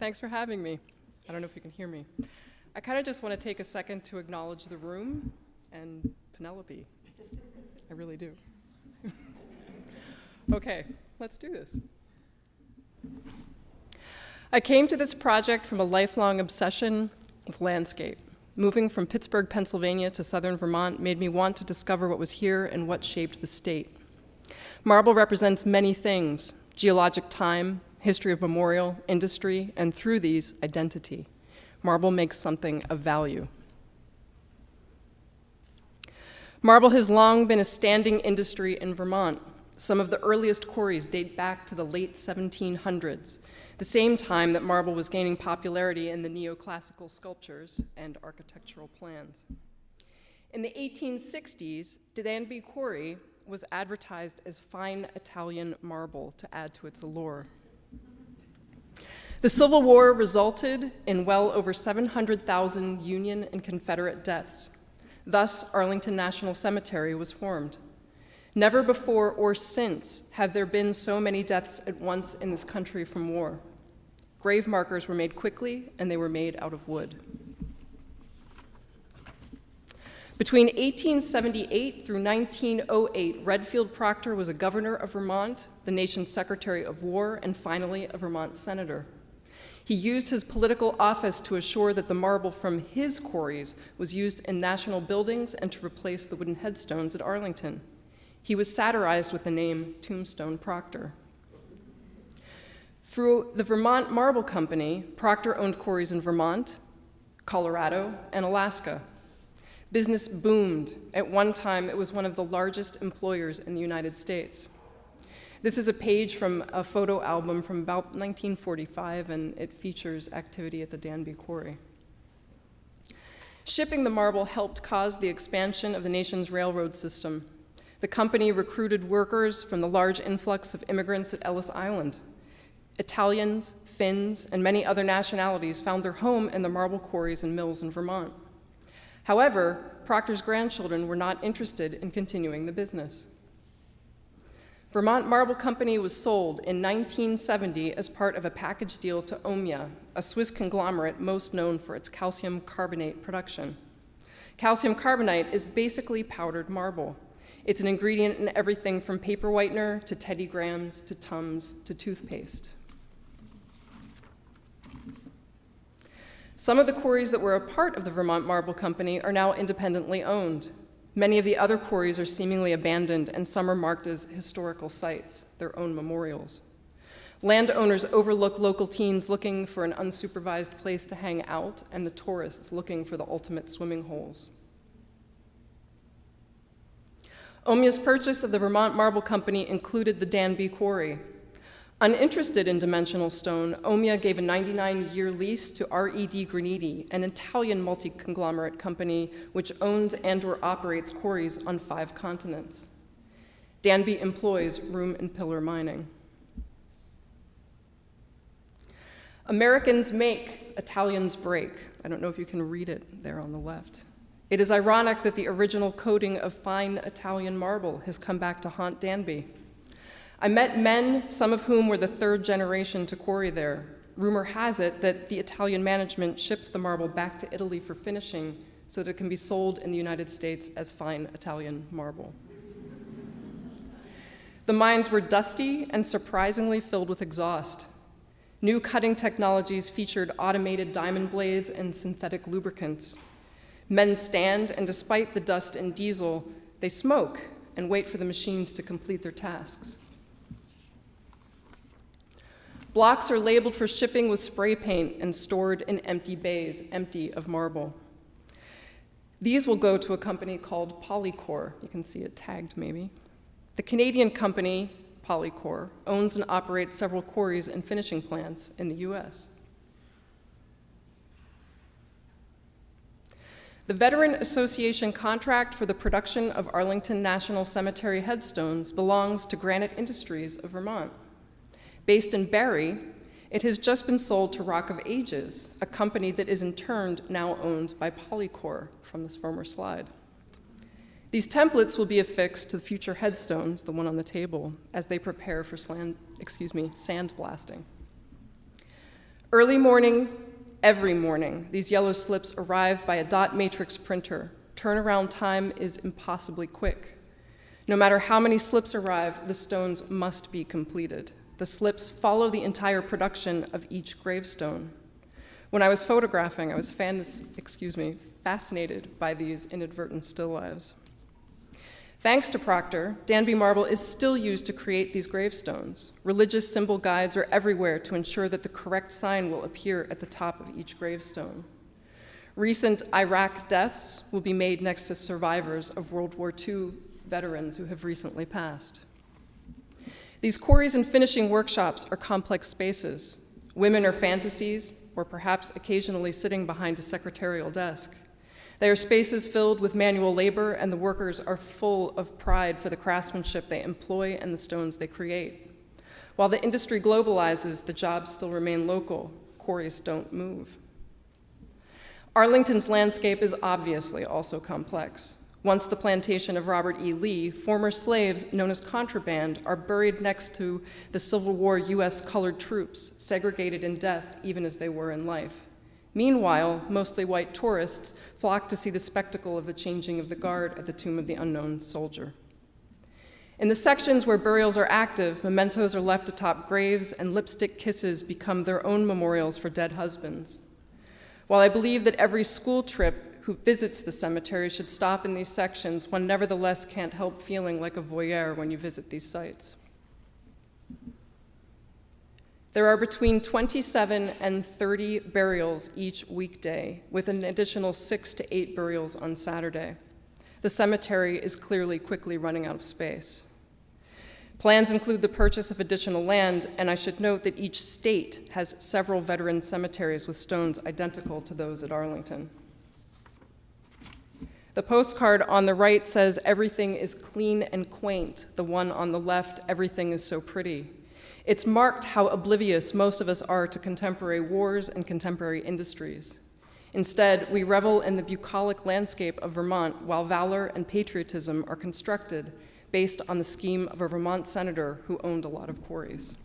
Thanks for having me. I don't know if you can hear me. I kind of just want to take a second to acknowledge the room and Penelope. I really do. Okay, let's do this. I came to this project from a lifelong obsession with landscape. Moving from Pittsburgh, Pennsylvania to southern Vermont made me want to discover what was here and what shaped the state. Marble represents many things: geologic time, history of memorial, industry, and through these, identity. Marble makes something of value. Marble has long been a standing industry in Vermont. Some of the earliest quarries date back to the late 1700s, the same time that marble was gaining popularity in the neoclassical sculptures and architectural plans. In the 1860s, Danby Quarry was advertised as fine Italian marble to add to its allure. The Civil War resulted in well over 700,000 Union and Confederate deaths. Thus, Arlington National Cemetery was formed. Never before or since have there been so many deaths at once in this country from war. Grave markers were made quickly, and they were made out of wood. Between 1878 through 1908, Redfield Proctor was a governor of Vermont, the nation's Secretary of War, and finally a Vermont senator. He used his political office to assure that the marble from his quarries was used in national buildings and to replace the wooden headstones at Arlington. He was satirized with the name Tombstone Proctor. Through the Vermont Marble Company, Proctor owned quarries in Vermont, Colorado, and Alaska. Business boomed. At one time, it was one of the largest employers in the United States. This is a page from a photo album from about 1945, and it features activity at the Danby Quarry. Shipping the marble helped cause the expansion of the nation's railroad system. The company recruited workers from the large influx of immigrants at Ellis Island. Italians, Finns, and many other nationalities found their home in the marble quarries and mills in Vermont. However, Proctor's grandchildren were not interested in continuing the business. Vermont Marble Company was sold in 1970 as part of a package deal to Omia, a Swiss conglomerate most known for its calcium carbonate production. Calcium carbonate is basically powdered marble. It's an ingredient in everything from paper whitener to Teddy Grahams to Tums to toothpaste. Some of the quarries that were a part of the Vermont Marble Company are now independently owned. Many of the other quarries are seemingly abandoned, and some are marked as historical sites, their own memorials. Landowners overlook local teens looking for an unsupervised place to hang out, and the tourists looking for the ultimate swimming holes. Omia's purchase of the Vermont Marble Company included the Danby Quarry. Uninterested in dimensional stone, Omia gave a 99-year lease to RED Graniti, an Italian multi-conglomerate company which owns and/or operates quarries on 5 continents. Danby employs room and pillar mining. Americans make, Italians break. I don't know if you can read it there on the left. It is ironic that the original coating of fine Italian marble has come back to haunt Danby. I met men, some of whom were the 3rd generation to quarry there. Rumor has it that the Italian management ships the marble back to Italy for finishing so that it can be sold in the United States as fine Italian marble. The mines were dusty and surprisingly filled with exhaust. New cutting technologies featured automated diamond blades and synthetic lubricants. Men stand, and despite the dust and diesel, they smoke and wait for the machines to complete their tasks. Blocks are labeled for shipping with spray paint and stored in empty bays, empty of marble. These will go to a company called Polycor. You can see it tagged maybe. The Canadian company, Polycor, owns and operates several quarries and finishing plants in the US. The Veteran Association contract for the production of Arlington National Cemetery headstones belongs to Granite Industries of Vermont. Based in Barrie, it has just been sold to Rock of Ages, a company that is in turn now owned by Polycor from this former slide. These templates will be affixed to the future headstones, the one on the table, as they prepare for sandblasting. Early morning, every morning, these yellow slips arrive by a dot matrix printer. Turnaround time is impossibly quick. No matter how many slips arrive, the stones must be completed. The slips follow the entire production of each gravestone. When I was photographing, I was fascinated by these inadvertent still lives. Thanks to Proctor, Danby marble is still used to create these gravestones. Religious symbol guides are everywhere to ensure that the correct sign will appear at the top of each gravestone. Recent Iraq deaths will be made next to survivors of World War II veterans who have recently passed. These quarries and finishing workshops are complex spaces. Women are fantasies, or perhaps occasionally sitting behind a secretarial desk. They are spaces filled with manual labor, and the workers are full of pride for the craftsmanship they employ and the stones they create. While the industry globalizes, the jobs still remain local. Quarries don't move. Arlington's landscape is obviously also complex. Once the plantation of Robert E. Lee, former slaves known as contraband are buried next to the Civil War U.S. colored troops, segregated in death even as they were in life. Meanwhile, mostly white tourists flock to see the spectacle of the changing of the guard at the tomb of the unknown soldier. In the sections where burials are active, mementos are left atop graves, and lipstick kisses become their own memorials for dead husbands. While I believe that every school trip who visits the cemetery should stop in these sections, one nevertheless can't help feeling like a voyeur when you visit these sites. There are between 27 and 30 burials each weekday, with an additional 6 to 8 burials on Saturday. The cemetery is clearly quickly running out of space. Plans include the purchase of additional land, and I should note that each state has several veteran cemeteries with stones identical to those at Arlington. The postcard on the right says, "Everything is clean and quaint." The one on the left, "Everything is so pretty." It's marked how oblivious most of us are to contemporary wars and contemporary industries. Instead, we revel in the bucolic landscape of Vermont while valor and patriotism are constructed based on the scheme of a Vermont senator who owned a lot of quarries.